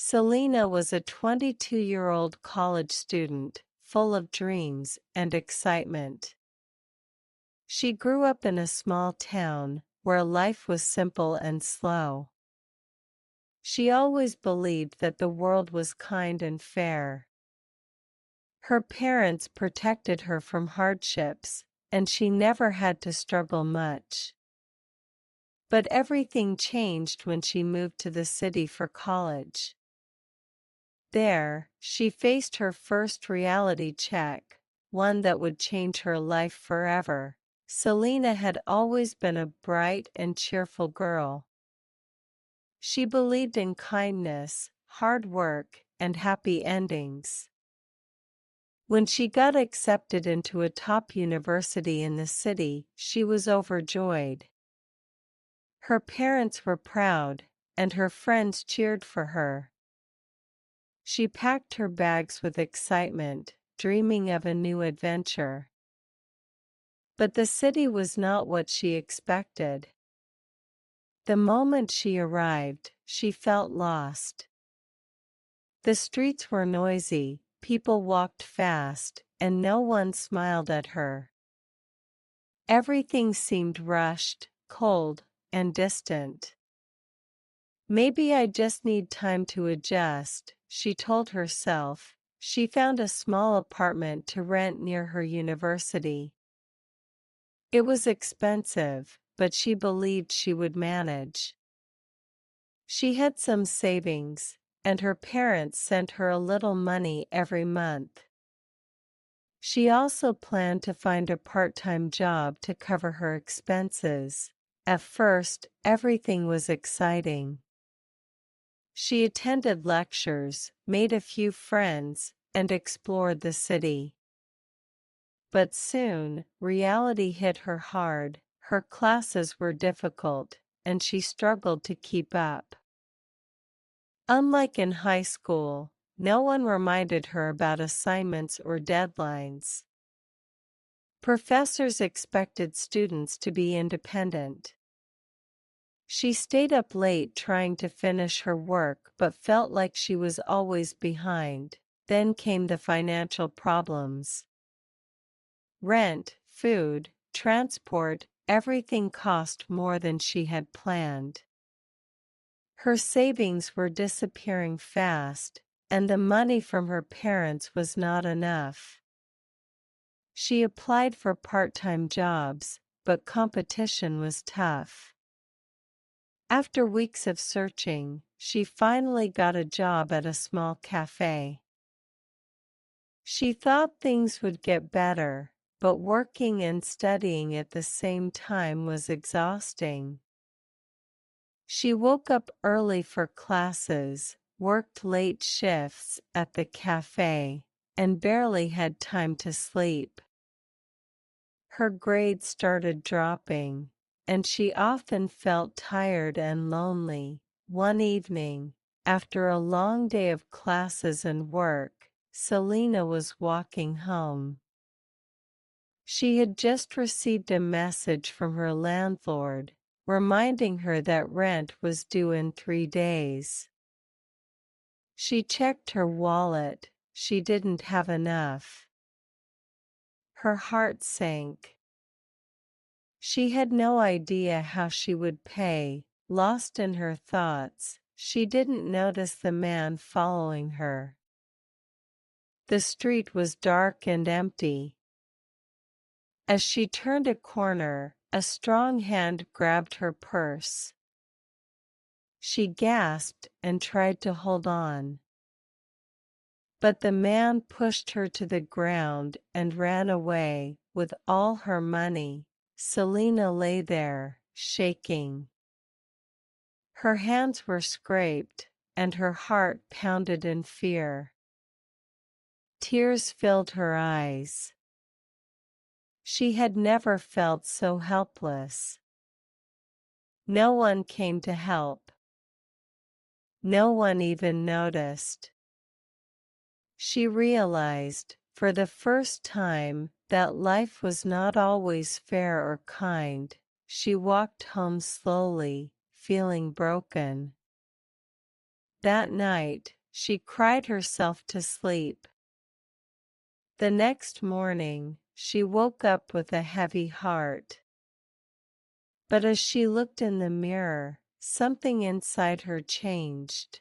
Selena was a 22-year-old college student, full of dreams and excitement. She grew up in a small town, where life was simple and slow. She always believed that the world was kind and fair. Her parents protected her from hardships, and she never had to struggle much. But everything changed when she moved to the city for college. There, she faced her first reality check, one that would change her life forever. Selena had always been a bright and cheerful girl. She believed in kindness, hard work, and happy endings. When she got accepted into a top university in the city, she was overjoyed. Her parents were proud, and her friends cheered for her. She packed her bags with excitement, dreaming of a new adventure. But the city was not what she expected. The moment she arrived, she felt lost. The streets were noisy, people walked fast, and no one smiled at her. Everything seemed rushed, cold, and distant. Maybe I just need time to adjust, she told herself. She found a small apartment to rent near her university. It was expensive, but she believed she would manage. She had some savings, and her parents sent her a little money every month. She also planned to find a part-time job to cover her expenses. At first, everything was exciting. She attended lectures, made a few friends, and explored the city. But soon, reality hit her hard. Her classes were difficult, and she struggled to keep up. Unlike in high school, no one reminded her about assignments or deadlines. Professors expected students to be independent. She stayed up late trying to finish her work but felt like she was always behind. Then came the financial problems. Rent, food, transport, everything cost more than she had planned. Her savings were disappearing fast, and the money from her parents was not enough. She applied for part-time jobs, but competition was tough. After weeks of searching, she finally got a job at a small cafe. She thought things would get better, but working and studying at the same time was exhausting. She woke up early for classes, worked late shifts at the cafe, and barely had time to sleep. Her grades started dropping, and she often felt tired and lonely. One evening, after a long day of classes and work, Selena was walking home. She had just received a message from her landlord, reminding her that rent was due in 3 days. She checked her wallet. She didn't have enough. Her heart sank. She had no idea how she would pay. Lost in her thoughts, she didn't notice the man following her. The street was dark and empty. As she turned a corner, a strong hand grabbed her purse. She gasped and tried to hold on. But the man pushed her to the ground and ran away with all her money. Selena lay there, shaking. Her hands were scraped, and her heart pounded in fear. Tears filled her eyes. She had never felt so helpless. No one came to help. No one even noticed. She realized, for the first time, that life was not always fair or kind. She walked home slowly, feeling broken. That night, she cried herself to sleep. The next morning, she woke up with a heavy heart. But as she looked in the mirror, something inside her changed.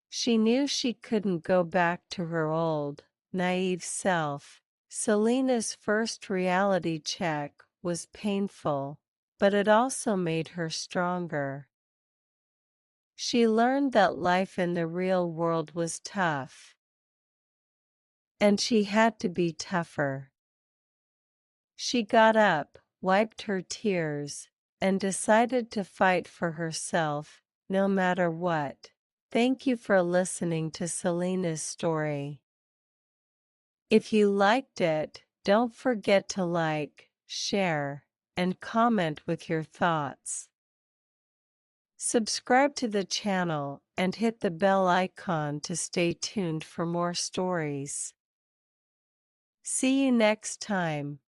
She knew she couldn't go back to her old, naive self. Selena's first reality check was painful, but it also made her stronger. She learned that life in the real world was tough, and she had to be tougher. She got up, wiped her tears, and decided to fight for herself, no matter what. Thank you for listening to Selena's story. If you liked it, don't forget to like, share, and comment with your thoughts. Subscribe to the channel and hit the bell icon to stay tuned for more stories. See you next time.